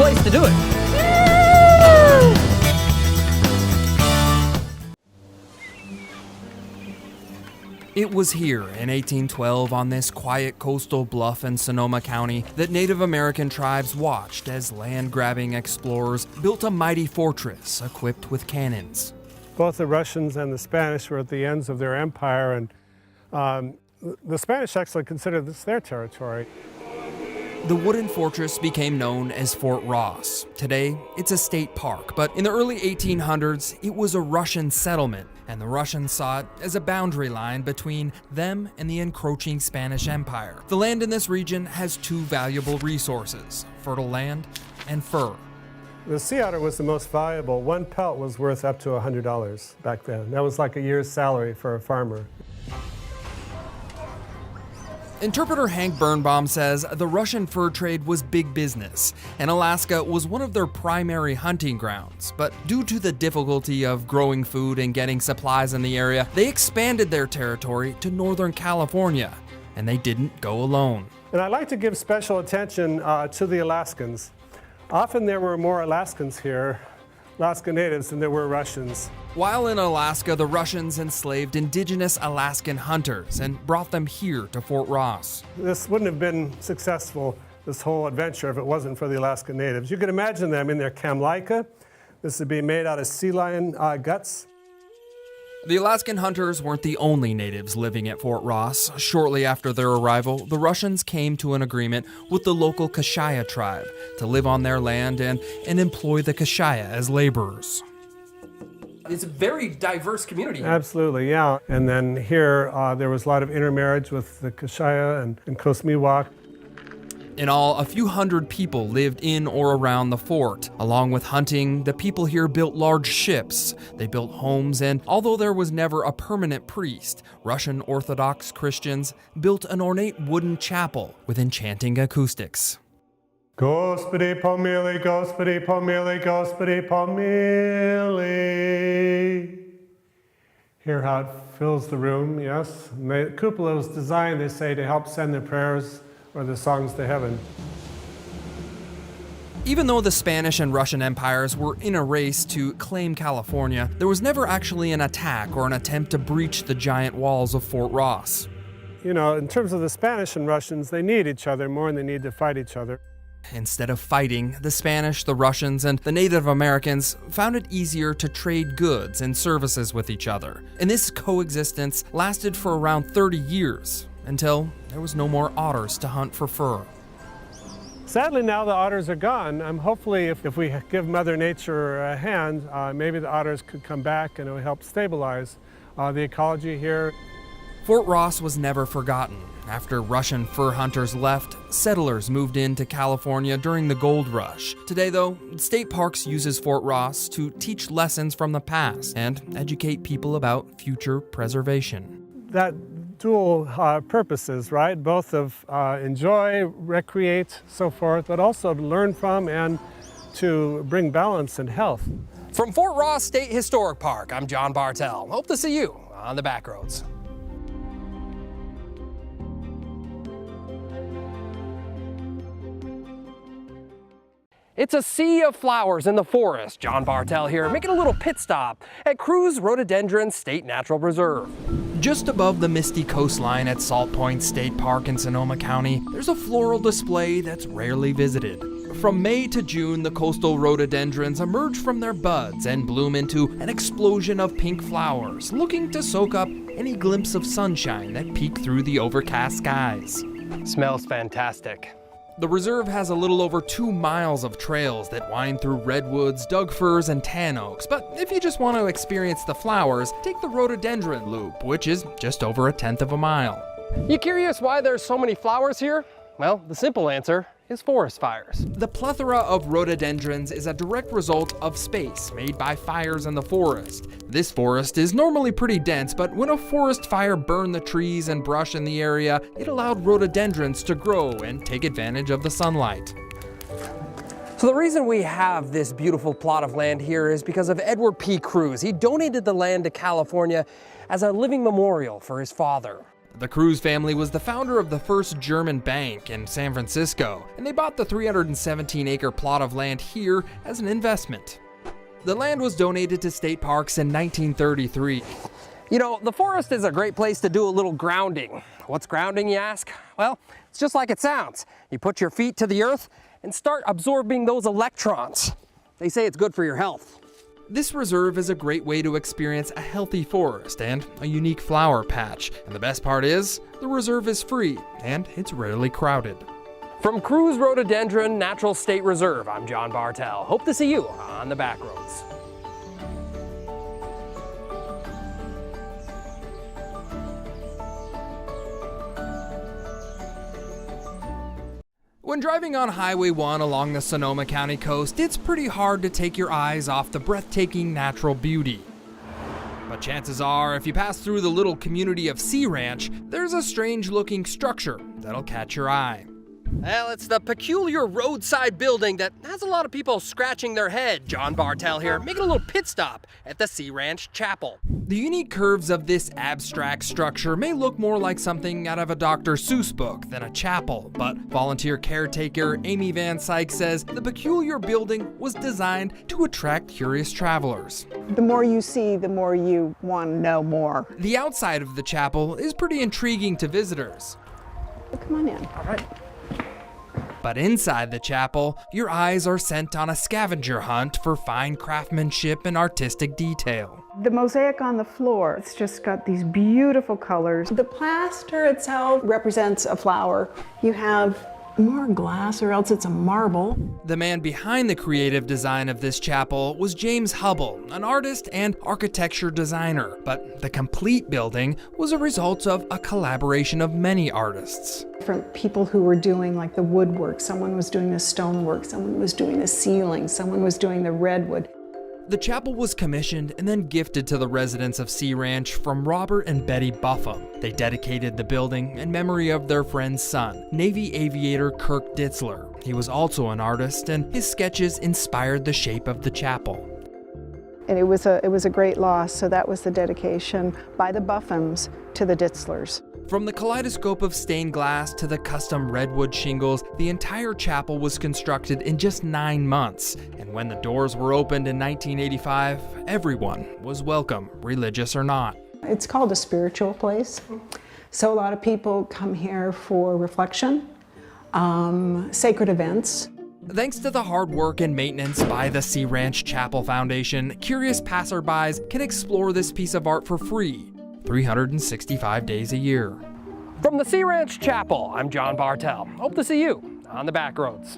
place to do it. It was here in 1812 on this quiet coastal bluff in Sonoma County that Native American tribes watched as land-grabbing explorers built a mighty fortress equipped with cannons. Both the Russians and the Spanish were at the ends of their empire, and the Spanish actually considered this their territory. The wooden fortress became known as Fort Ross. Today, it's a state park, but in the early 1800s, it was a Russian settlement, and the Russians saw it as a boundary line between them and the encroaching Spanish Empire. The land in this region has two valuable resources: fertile land and fur. The sea otter was the most valuable. One pelt was worth up to $100 back then. That was like a year's salary for a farmer. Interpreter Hank Birnbaum says the Russian fur trade was big business, and Alaska was one of their primary hunting grounds. But due to the difficulty of growing food and getting supplies in the area, they expanded their territory to Northern California, and they didn't go alone. And I'd like to give special attention to the Alaskans. Often there were more Alaskans here, Alaska natives, than there were Russians. While in Alaska, the Russians enslaved indigenous Alaskan hunters and brought them here to Fort Ross. This wouldn't have been successful, this whole adventure, if it wasn't for the Alaska natives. You could imagine them in their kamlaika. This would be made out of sea lion guts. The Alaskan hunters weren't the only natives living at Fort Ross. Shortly after their arrival, the Russians came to an agreement with the local Kashaya tribe to live on their land and employ the Kashaya as laborers. It's a very diverse community. Absolutely, yeah. And then here, there was a lot of intermarriage with the Kashaya and Coast Miwok. In all, a few hundred people lived in or around the fort. Along with hunting, the people here built large ships. They built homes, and although there was never a permanent priest, Russian Orthodox Christians built an ornate wooden chapel with enchanting acoustics. Gospodи pomili, Gospodi pomili, Gospodi pomili. Hear how it fills the room, yes? And the cupola was designed, they say, to help send the prayers or the songs to heaven. Even though the Spanish and Russian empires were in a race to claim California, there was never actually an attack or an attempt to breach the giant walls of Fort Ross. You know, in terms of the Spanish and Russians, they need each other more than they need to fight each other. Instead of fighting, the Spanish, the Russians, and the Native Americans found it easier to trade goods and services with each other. And this coexistence lasted for around 30 years, until there was no more otters to hunt for fur. Sadly, now the otters are gone. Hopefully, if we give Mother Nature a hand, maybe the otters could come back and it would help stabilize the ecology here. Fort Ross was never forgotten. After Russian fur hunters left, settlers moved into California during the gold rush. Today, though, State Parks uses Fort Ross to teach lessons from the past and educate people about future preservation. That dual purposes, right? Both of enjoy, recreate, so forth, but also to learn from and to bring balance and health. From Fort Ross State Historic Park, I'm John Bartell. Hope to see you on the Backroads. It's a sea of flowers in the forest. John Bartell here, making a little pit stop at Kruse Rhododendron State Natural Preserve. Just above the misty coastline at Salt Point State Park in Sonoma County, there's a floral display that's rarely visited. From May to June, the coastal rhododendrons emerge from their buds and bloom into an explosion of pink flowers, looking to soak up any glimpse of sunshine that peek through the overcast skies. Smells fantastic. The reserve has a little over 2 miles of trails that wind through redwoods, Doug firs, and tan oaks. But if you just want to experience the flowers, take the rhododendron loop, which is just over 1/10 of a mile. You curious why there's so many flowers here? Well, the simple answer is forest fires. The plethora of rhododendrons is a direct result of space made by fires in the forest. This forest is normally pretty dense, but when a forest fire burned the trees and brush in the area, it allowed rhododendrons to grow and take advantage of the sunlight. So the reason we have this beautiful plot of land here is because of Edward P. Kruse. He donated the land to California as a living memorial for his father. The Kruse family was the founder of the first German bank in San Francisco, and they bought the 317-acre plot of land here as an investment. The land was donated to state parks in 1933. You know, the forest is a great place to do a little grounding. What's grounding, you ask? Well, it's just like it sounds. You put your feet to the earth and start absorbing those electrons. They say it's good for your health. This reserve is a great way to experience a healthy forest and a unique flower patch. And the best part is, the reserve is free and it's rarely crowded. From Kruse Rhododendron Natural State Reserve, I'm John Bartell. Hope to see you on the Backroads. When driving on Highway 1 along the Sonoma County coast, it's pretty hard to take your eyes off the breathtaking natural beauty. But chances are, if you pass through the little community of Sea Ranch, there's a strange-looking structure that'll catch your eye. Well, it's the peculiar roadside building that has a lot of people scratching their head. John Bartell here, making a little pit stop at the Sea Ranch Chapel. The unique curves of this abstract structure may look more like something out of a Dr. Seuss book than a chapel, but volunteer caretaker Amy Van Syke says the peculiar building was designed to attract curious travelers. The more you see, the more you want to know more. The outside of the chapel is pretty intriguing to visitors. Come on in. All right. But inside the chapel, your eyes are sent on a scavenger hunt for fine craftsmanship and artistic detail. The mosaic on the floor, it's just got these beautiful colors. The plaster itself represents a flower. You have more glass, or else it's a marble. The man behind the creative design of this chapel was James Hubble, an artist and architecture designer. But the complete building was a result of a collaboration of many artists. Different people who were doing like the woodwork, someone was doing the stonework, someone was doing the ceiling, someone was doing the redwood. The chapel was commissioned and then gifted to the residents of Sea Ranch from Robert and Betty Buffum. They dedicated the building in memory of their friend's son, Navy aviator Kirk Ditzler. He was also an artist, and his sketches inspired the shape of the chapel. And it was a great loss, so that was the dedication by the Buffums to the Ditzlers. From the kaleidoscope of stained glass to the custom redwood shingles, the entire chapel was constructed in just 9 months. And when the doors were opened in 1985, everyone was welcome, religious or not. It's called a spiritual place. So a lot of people come here for reflection, sacred events. Thanks to the hard work and maintenance by the Sea Ranch Chapel Foundation, curious passerbys can explore this piece of art for free, 365 days a year. From the Sea Ranch Chapel, I'm John Bartell. Hope to see you on the Backroads.